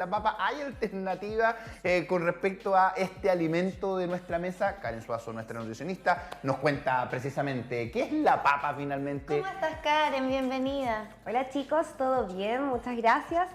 la papa. ¿Hay alternativa con respecto a este alimento de nuestra mesa? Karen Suazo, nuestra nutricionista, nos cuenta precisamente qué es la papa finalmente. ¿Cómo estás, Karen? Bienvenida. Hola chicos, ¿todo bien? Muchas gracias.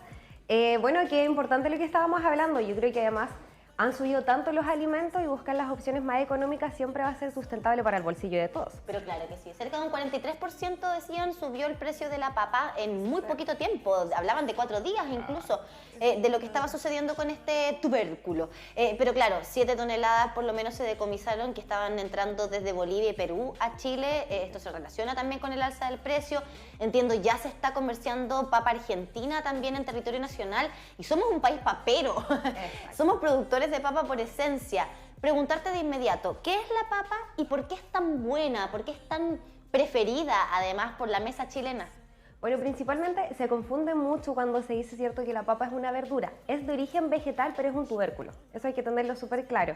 Bueno, qué importante lo que estábamos hablando. Yo creo que además han subido tanto los alimentos y buscar las opciones más económicas siempre va a ser sustentable para el bolsillo de todos. Pero claro que sí, cerca de un 43% decían subió el precio de la papa en muy poquito tiempo, hablaban de 4 días incluso, de lo que estaba sucediendo con este tubérculo. Pero claro, 7 toneladas por lo menos se decomisaron que estaban entrando desde Bolivia y Perú a Chile, esto se relaciona también con el alza del precio, entiendo ya se está comerciando papa argentina también en territorio nacional y somos un país papero, somos productores de papa por esencia. Preguntarte de inmediato, ¿qué es la papa y por qué es tan buena? ¿Por qué es tan preferida además por la mesa chilena? Bueno, principalmente se confunde mucho cuando se dice, cierto, que la papa es una verdura. Es de origen vegetal, pero es un tubérculo. Eso hay que tenerlo súper claro.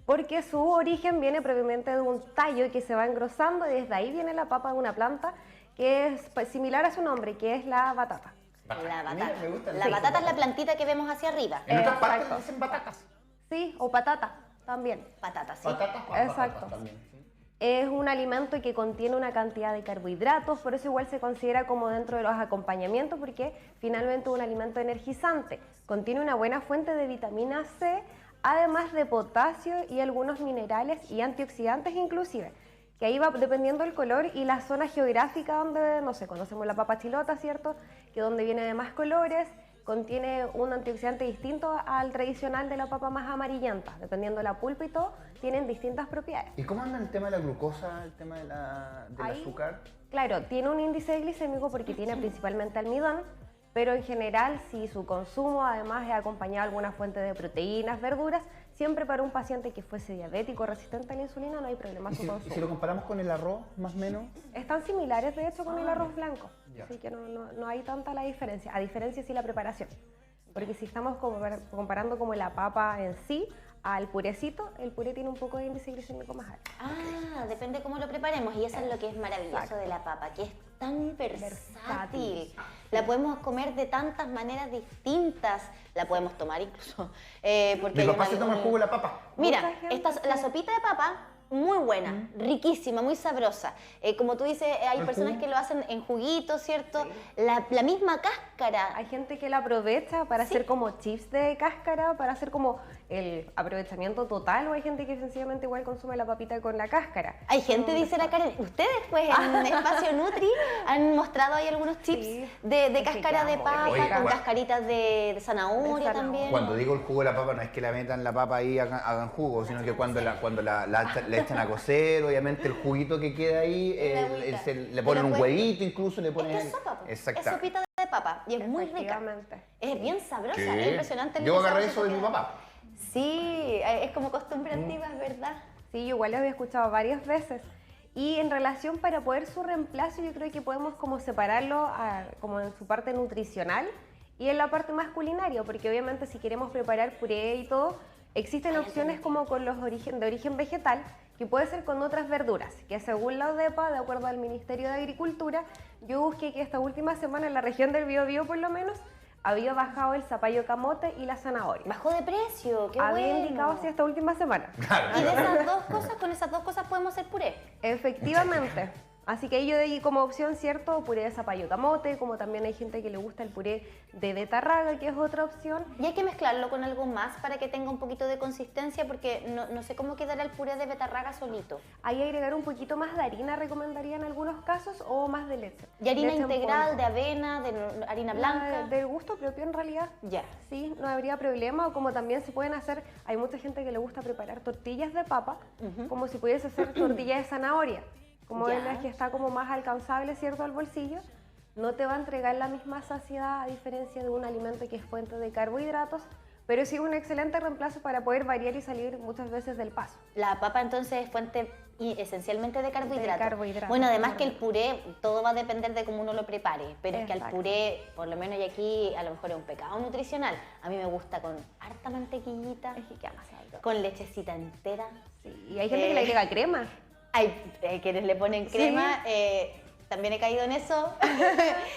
Porque su origen viene propiamente de un tallo que se va engrosando y desde ahí viene la papa de una planta que es pues, similar a su nombre, que es la batata. La batata. Mira, me gusta La batata es la plantita que vemos hacia arriba. En otras partes Exacto. dicen batatas. Sí, o patata también. Patata, sí. Batatas, Exacto. batatas también. ¿Sí? Es un alimento que contiene una cantidad de carbohidratos, por eso igual se considera como dentro de los acompañamientos, porque finalmente es un alimento energizante. Contiene una buena fuente de vitamina C, además de potasio y algunos minerales y antioxidantes inclusive. Que ahí va dependiendo del color y la zona geográfica donde, no sé, conocemos la papa chilota, ¿cierto? Que donde viene de más colores, contiene un antioxidante distinto al tradicional de la papa más amarillenta. Dependiendo de la pulpa y todo, tienen distintas propiedades. ¿Y cómo anda el tema de la glucosa, el tema del Ahí, azúcar? Claro, tiene un índice glicémico porque tiene principalmente almidón, pero en general, si su consumo además es acompañado de alguna fuente de proteínas, verduras, siempre para un paciente que fuese diabético o resistente a la insulina no hay problema ¿Y su si consumo. lo comparamos con el arroz, más o menos? Están similares, de hecho, con el arroz blanco, Ya. así que no hay tanta la diferencia, a diferencia sí la preparación. Porque si estamos comparando como la papa en sí al purecito, el puré tiene un poco de índice glicémico más alto. Ah, depende cómo lo preparemos y eso es lo que es maravilloso Exacto. de la papa, que es tan versátil. Versátil. La podemos comer de tantas maneras distintas, la podemos tomar incluso. Porque Mi hay papá una- se toma el jugo de la papa. Mira, Mucha gente la sí. sopita de papa, muy buena, riquísima, muy sabrosa. Como tú dices, hay ¿El personas jugo? que lo hacen en juguito, ¿cierto? La misma cáscara. Hay gente que la aprovecha para Sí. hacer como chips de cáscara, para hacer como el aprovechamiento total, o hay gente que sencillamente igual consume la papita con la cáscara. Hay gente, dice la Karen, ustedes pues en Espacio Nutri han mostrado ahí algunos chips Sí. de Es que cáscara de queda muy papa, rico. con Oye, cascaritas de zanahoria De zanahoria. también. Cuando digo el jugo de la papa, no es que la metan la papa ahí y hagan jugo, sino que cuando la echan a cocer, obviamente el juguito que queda ahí, La agüita. le ponen un Pero huevito incluso, le Es ponen... que es sopa, po. Exacto. Es sopita de papa y es muy rica. Efectivamente. Es bien sabrosa, Sí. es impresionante. Yo lo agarré sabroso eso de que mi queda. papá. Sí, es como costumbre antigua, es verdad. Sí, yo igual lo había escuchado varias veces. Y en relación para poder su reemplazo, yo creo que podemos como separarlo como en su parte nutricional y en la parte más culinaria, porque obviamente si queremos preparar puré y todo, existen opciones como con los de origen vegetal, que puede ser con otras verduras, que según la ODEPA, de acuerdo al Ministerio de Agricultura, yo busqué que esta última semana en la región del Biobío por lo menos, había bajado el zapallo camote y la zanahoria. Bajó de precio, qué Había bueno. indicado así esta última semana. Y de esas dos cosas, con esas dos cosas podemos hacer puré. Efectivamente. Así que yo di como opción, ¿cierto? Puré de zapallo camote, como también hay gente que le gusta el puré de betarraga, que es otra opción. Y hay que mezclarlo con algo más para que tenga un poquito de consistencia, porque no sé cómo quedará el puré de betarraga solito. Ahí agregar un poquito más de harina, recomendaría en algunos casos, o más de leche. ¿Y harina Leche en integral, polvo. de avena, de harina blanca? Del gusto propio en realidad. Ya. Sí, no habría problema, o como también se pueden hacer, hay mucha gente que le gusta preparar tortillas de papa, como si pudiese hacer tortillas de zanahoria, como Ya. es la que está como más alcanzable, ¿cierto?, al bolsillo. No te va a entregar la misma saciedad a diferencia de un alimento que es fuente de carbohidratos, pero sí es un excelente reemplazo para poder variar y salir muchas veces del paso. La papa entonces es fuente esencialmente de carbohidratos. De carbohidratos, Bueno, además que el correcto. puré, todo va a depender de cómo uno lo prepare, pero es que al Exacto. puré, por lo menos y aquí a lo mejor es un pecado nutricional. A mí me gusta con harta mantequillita, Es que queda demasiado rico. con lechecita entera. Sí, y hay gente que le agrega crema. Hay quienes le ponen crema, También he caído en eso.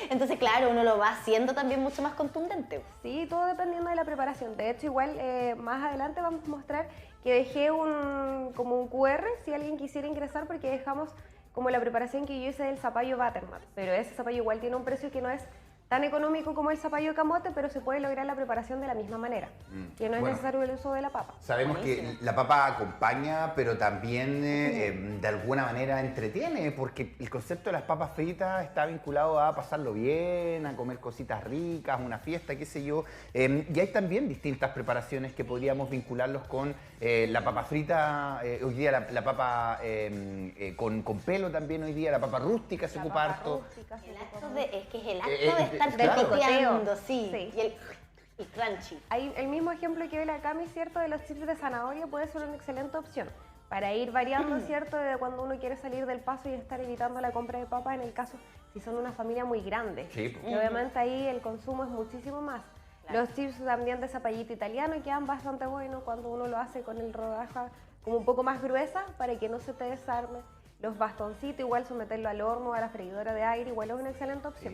Entonces, claro, uno lo va haciendo también mucho más contundente. Sí, todo dependiendo de la preparación. De hecho, igual más adelante vamos a mostrar que dejé como un QR si alguien quisiera ingresar, porque dejamos como la preparación que yo hice del zapallo butternut. Pero ese zapallo igual tiene un precio que no es tan económico como el zapallo camote, pero se puede lograr la preparación de la misma manera. Que no es necesario el uso de la papa. Sabemos que la papa acompaña, pero también de alguna manera entretiene, porque el concepto de las papas fritas está vinculado a pasarlo bien, a comer cositas ricas, una fiesta, qué sé yo. Y hay también distintas preparaciones que podríamos vincularlos con la papa frita, hoy día la papa con pelo también, hoy día la papa rústica se ocupa harto. Es que es el acto de estar claro. picoteando, sí. Sí. Y el crunchy. Hay el mismo ejemplo que ve la Cami, ¿cierto? De los chips de zanahoria puede ser una excelente opción para ir variando, ¿cierto? De cuando uno quiere salir del paso y estar evitando la compra de papas, en el caso si son una familia muy grande. Sí, pues. Y obviamente ahí el consumo es muchísimo más. Claro. Los chips también de zapallito italiano quedan bastante buenos cuando uno lo hace con el rodaja como un poco más gruesa para que no se te desarme. Los bastoncitos, igual someterlo al horno, a la freidora de aire, igual es una excelente opción.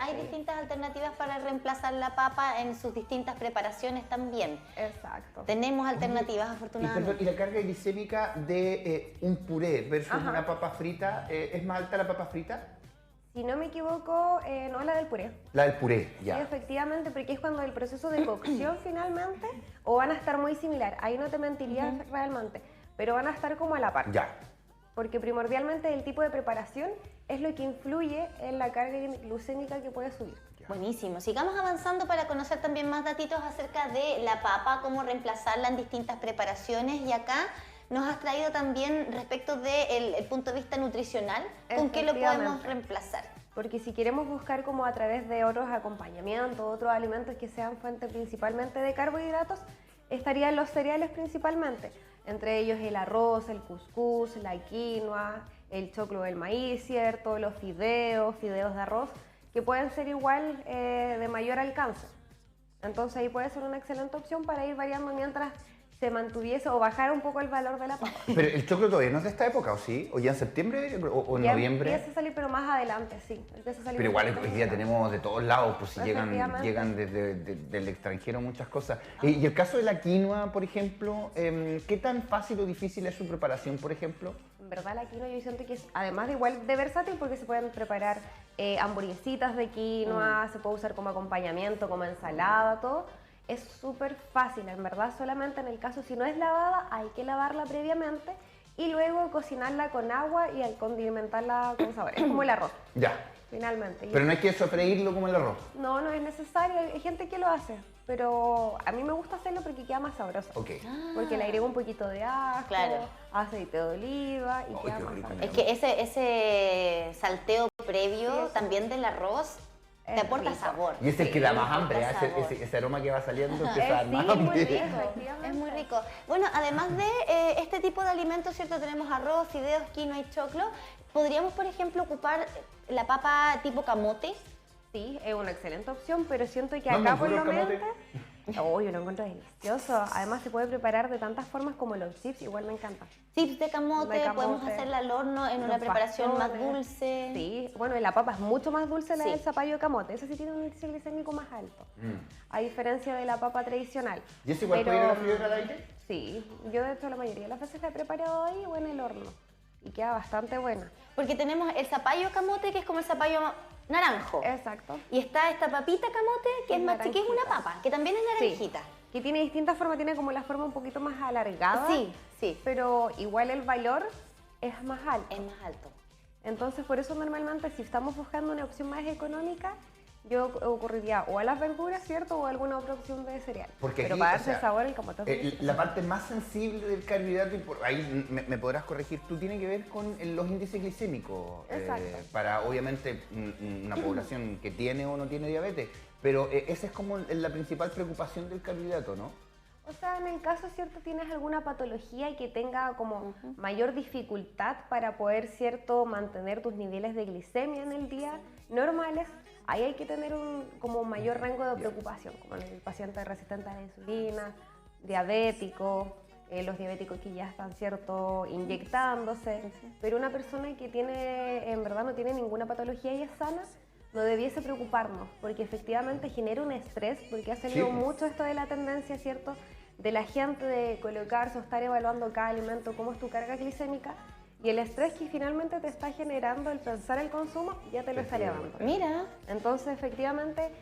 Hay distintas alternativas para reemplazar la papa en sus distintas preparaciones también. Exacto. Tenemos alternativas, Y afortunadamente. la carga glicémica de un puré versus Ajá. una papa frita, ¿es más alta la papa frita? Si no me equivoco, no es la del puré. La del puré, Sí, ya. efectivamente, porque es cuando el proceso de cocción finalmente, o van a estar muy similar, ahí no te mentiría realmente, pero van a estar como a la par. Ya. Porque primordialmente el tipo de preparación es lo que influye en la carga glucémica que puede subir. Buenísimo. Sigamos avanzando para conocer también más datitos acerca de la papa, cómo reemplazarla en distintas preparaciones. Y acá nos has traído también respecto del punto de vista nutricional, con qué lo podemos Efectivamente. reemplazar. Porque si queremos buscar como a través de otros acompañamientos, otros alimentos que sean fuente principalmente de carbohidratos, estarían los cereales principalmente. Entre ellos el arroz, el cuscús, la quinoa, el choclo del maíz, ¿cierto? Los fideos de arroz, que pueden ser igual de mayor alcance. Entonces ahí puede ser una excelente opción para ir variando mientras se mantuviese o bajar un poco el valor de la papa. Pero el choclo todavía no es de esta época, ¿o sí? ¿O ya en septiembre o en Ya noviembre? empieza a salir, pero más adelante, sí. Empieza a salir Pero un igual poquito hoy día más. tenemos de todos lados, pues si Efectivamente. llegan del extranjero muchas cosas. Y el caso de la quinoa, por ejemplo, ¿qué tan fácil o difícil es su preparación, por ejemplo? En verdad la quinoa yo siento que es, además de igual de versátil, porque se pueden preparar hamburguesitas de quinoa, se puede usar como acompañamiento, como ensalada, todo. Es súper fácil, en verdad, solamente en el caso si no es lavada hay que lavarla previamente y luego cocinarla con agua y condimentarla con sabor. Es como el arroz, Ya. finalmente. Pero no hay que sofreírlo como el arroz. No, no es necesario, hay gente que lo hace, pero a mí me gusta hacerlo porque queda más sabroso. Ok. Porque le agrego un poquito de ajo, Claro. aceite de oliva y Ay, queda qué más rico. sabroso. Es que ese salteo previo Sí, eso. también del arroz te Es aporta rico. sabor. Y es el que da más aporta hambre, ¿eh? sabor. ese aroma que va saliendo empieza a dar Sí, más es muy hambre. rico. Es muy rico. Bueno, además de este tipo de alimentos, ¿cierto? Tenemos arroz, fideos, quinoa y choclo. ¿Podríamos, por ejemplo, ocupar la papa tipo camote? Sí, es una excelente opción, pero siento que No, acá no, por puro lo camote. menos... Oh, yo lo encuentro delicioso. Además se puede preparar de tantas formas como los chips, igual me encanta. Chips de camote, De camote. podemos hacerla al horno en una Los preparación más bastones. dulce. Sí, bueno, y la papa es mucho más dulce la Sí. del zapallo de camote. Esa sí tiene un índice glicémico más alto, a diferencia de la papa tradicional. ¿Y eso igual Pero, puede ir a la freidora al aire? Sí, yo de hecho la mayoría de las veces la he preparado ahí o en el horno y queda bastante buena. Porque tenemos el zapallo camote, que es como el zapallo naranjo. Exacto. Y está esta papita camote, que es más chiquita, que es una Naranjita. papa, que también es naranjita. Que tiene distintas formas, tiene como la forma un poquito más alargada. Sí, sí. Pero igual el valor es más alto. Es más alto. Entonces, por eso normalmente si estamos buscando una opción más económica, yo ocurriría o a las verduras, ¿cierto? O a alguna otra opción de cereal. Porque pero aquí, para o darse sea, sabor, el camote es delicioso. la parte más sensible del carbohidrato, y por ahí me podrás corregir, tú tiene que ver con los índices glicémicos. Exacto. Para obviamente una población que tiene o no tiene diabetes. Pero esa es como la principal preocupación del carbohidrato, ¿no? O sea, en el caso, ¿cierto? Tienes alguna patología y que tenga como mayor dificultad para poder, ¿cierto? Mantener tus niveles de glicemia en el día normales, ahí hay que tener como mayor rango de preocupación, como en el paciente resistente a la insulina, diabético, los diabéticos que ya están, ¿cierto?, inyectándose, pero una persona que tiene, en verdad no tiene ninguna patología y es sana, no debiese preocuparnos, porque efectivamente genera un estrés, porque ha salido mucho esto de la tendencia, ¿cierto?, de la gente de colocarse o estar evaluando cada alimento, cómo es tu carga glicémica, y el estrés que finalmente te está generando el pensar el consumo, ya te lo está llevando. Mira. Entonces, efectivamente,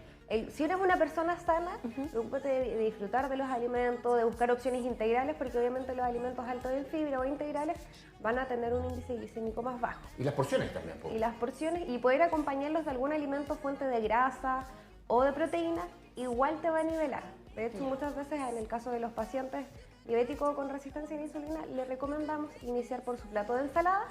si eres una persona sana, preocúpate de disfrutar de los alimentos, de buscar opciones integrales, porque obviamente los alimentos altos en fibra o integrales van a tener un índice glicémico más bajo. Y las porciones también. Y las porciones, y poder acompañarlos de algún alimento fuente de grasa o de proteína, igual te va a nivelar. De hecho, muchas veces en el caso de los pacientes diabéticos con resistencia a la insulina, le recomendamos iniciar por su plato de ensalada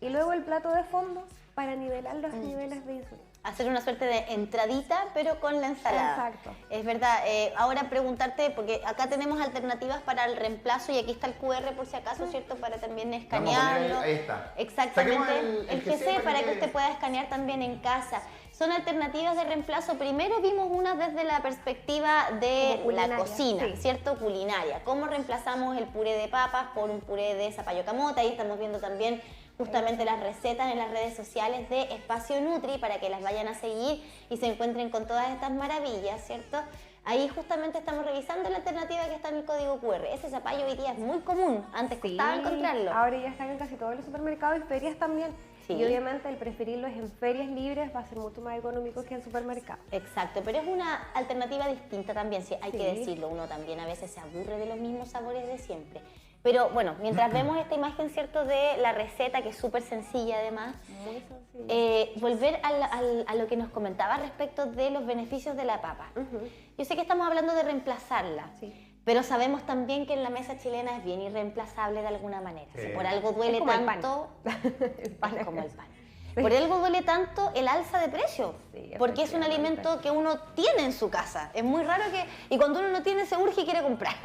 y luego el plato de fondo para nivelar los niveles de insulina. Hacer una suerte de entradita, pero con la ensalada. Exacto. Es verdad. Ahora preguntarte, porque acá tenemos alternativas para el reemplazo y aquí está el QR por si acaso, ¿cierto? Para también escanearlo. Ahí está. Exactamente. El GC para que usted pueda escanear también en casa. Son alternativas de reemplazo. Primero vimos una desde la perspectiva de la cocina, ¿cierto? Culinaria. ¿Cómo reemplazamos el puré de papas por un puré de zapallo camote? Ahí estamos viendo también justamente las recetas en las redes sociales de Espacio Nutri para que las vayan a seguir y se encuentren con todas estas maravillas, ¿cierto? Ahí justamente estamos revisando la alternativa que está en el código QR. Ese zapallo hoy día es muy común, antes costaba encontrarlo. Ahora ya están en casi todos los supermercados y ferias también. Sí. Y obviamente el preferirlo es en ferias libres, va a ser mucho más económico que en supermercados. Exacto, pero es una alternativa distinta también, sí, hay que decirlo. Uno también a veces se aburre de los mismos sabores de siempre. Pero bueno, mientras vemos esta imagen, ¿cierto?, de la receta, que es súper sencilla además, muy sencilla. Volver a lo que nos comentaba respecto de los beneficios de la papa. Yo sé que estamos hablando de reemplazarla, pero sabemos también que en la mesa chilena es bien irreemplazable de alguna manera. Si por algo duele tanto, es como el pan. Por algo duele tanto el alza de precio, porque es un alimento que uno tiene en su casa. Es muy raro y cuando uno no tiene se urge y quiere comprar.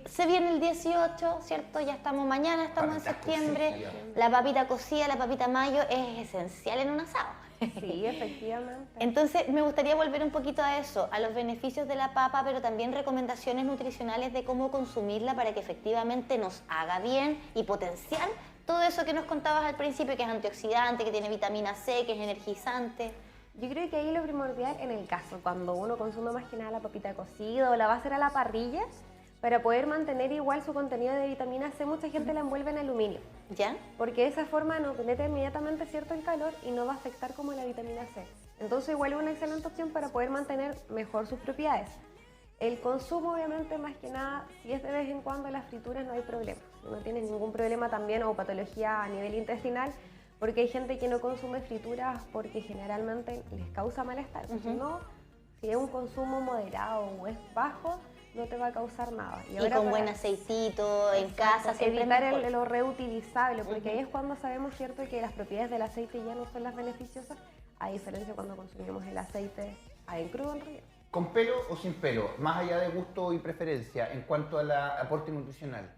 Se viene el 18, ¿cierto? Ya estamos mañana, estamos en septiembre. La papita cocida, la papita mayo es esencial en un asado. Sí, efectivamente. Entonces me gustaría volver un poquito a eso, a los beneficios de la papa, pero también recomendaciones nutricionales de cómo consumirla para que efectivamente nos haga bien y potenciar todo eso que nos contabas al principio, que es antioxidante, que tiene vitamina C, que es energizante. Yo creo que ahí lo primordial en el caso, cuando uno consume más que nada la papita cocida o la va a hacer a la parrilla, para poder mantener igual su contenido de vitamina C, mucha gente la envuelve en aluminio. ¿Ya? Porque de esa forma no penetra inmediatamente, ¿cierto?, el calor y no va a afectar como la vitamina C. Entonces igual es una excelente opción para poder mantener mejor sus propiedades. El consumo, obviamente, más que nada, si es de vez en cuando las frituras no hay problema. Si no tienes ningún problema también o patología a nivel intestinal, porque hay gente que no consume frituras porque generalmente les causa malestar. Entonces, no, si es un consumo moderado o es bajo, no te va a causar nada. Y con buen aceitito en casa, siempre evitar lo reutilizable, porque ahí es cuando sabemos, ¿cierto?, que las propiedades del aceite ya no son las beneficiosas, a diferencia cuando consumimos el aceite en crudo en relleno. ¿Con pelo o sin pelo? Más allá de gusto y preferencia, en cuanto al aporte nutricional.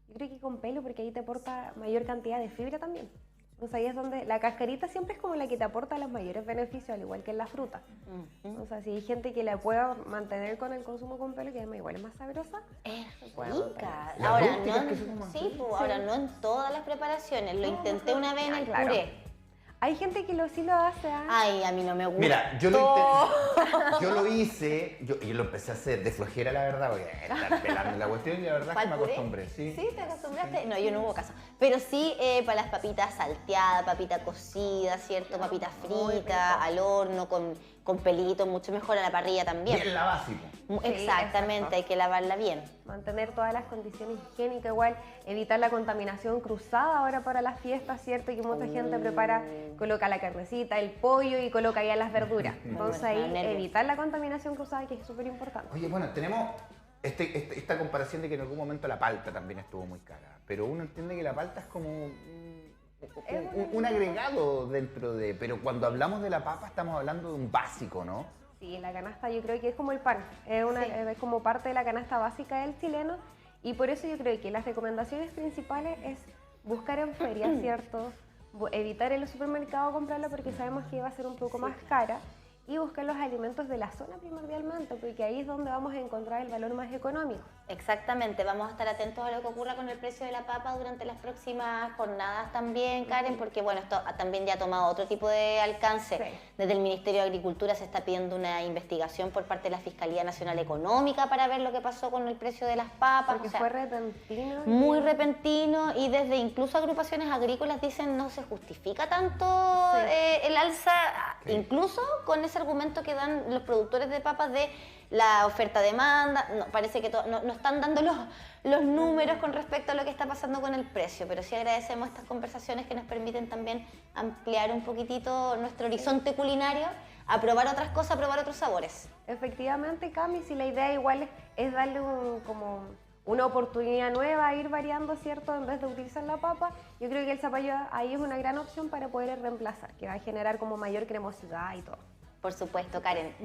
Yo creo que con pelo, porque ahí te aporta mayor cantidad de fibra también. Entonces ahí es donde la cascarita siempre es como la que te aporta los mayores beneficios, al igual que en la fruta. O sea, si hay gente que la pueda mantener con el consumo con pelo, que además igual es más sabrosa. Es rica. Ahora no en todas las preparaciones. Lo intenté una vez en el puré. Hay gente que sí lo hace. Ay, a mí no me gusta. Mira, yo lo hice, yo lo empecé a hacer de flojera, la verdad, porque estar pelando la cuestión y la verdad es que me acostumbré. ¿Sí? ¿Te acostumbraste? Sí. No, yo no hubo caso. Pero sí para las papitas salteadas, papita cocida, ¿cierto? Papita frita, al horno, con pelito, mucho mejor a la parrilla también. Bien la básica. Exactamente, hay que lavarla bien. Mantener todas las condiciones higiénicas, igual evitar la contaminación cruzada ahora para las fiestas, ¿cierto? Y que mucha gente coloca la carnecita, el pollo y coloca ya las verduras. Entonces ahí evitar la contaminación cruzada, que es súper importante. Oye, bueno, tenemos esta comparación de que en algún momento la palta también estuvo muy cara, pero uno entiende que la palta es como un agregado dentro de... Pero cuando hablamos de la papa estamos hablando de un básico, ¿no? Sí, la canasta yo creo que es como el pan, es como parte de la canasta básica del chileno, y por eso yo creo que las recomendaciones principales es buscar en ferias, ¿cierto? Evitar en los supermercados comprarla porque sabemos que va a ser un poco más cara, y buscar los alimentos de la zona primordialmente, porque ahí es donde vamos a encontrar el valor más económico. Exactamente, vamos a estar atentos a lo que ocurra con el precio de la papa durante las próximas jornadas también, Karen, porque bueno, esto también ya ha tomado otro tipo de alcance. Sí. Desde el Ministerio de Agricultura se está pidiendo una investigación por parte de la Fiscalía Nacional Económica para ver lo que pasó con el precio de las papas. Porque o sea, fue repentino. muy repentino, y desde incluso agrupaciones agrícolas dicen no se justifica tanto el alza, incluso con ese argumento que dan los productores de papas de la oferta-demanda. No, parece que no están dando los números con respecto a lo que está pasando con el precio, pero sí agradecemos estas conversaciones que nos permiten también ampliar un poquitito nuestro horizonte culinario, a probar otras cosas, a probar otros sabores. Efectivamente, Cami, si la idea igual es darle como una oportunidad nueva, ir variando, ¿cierto? En vez de utilizar la papa, yo creo que el zapallo ahí es una gran opción para poder reemplazar, que va a generar como mayor cremosidad y todo. Por supuesto, Karen.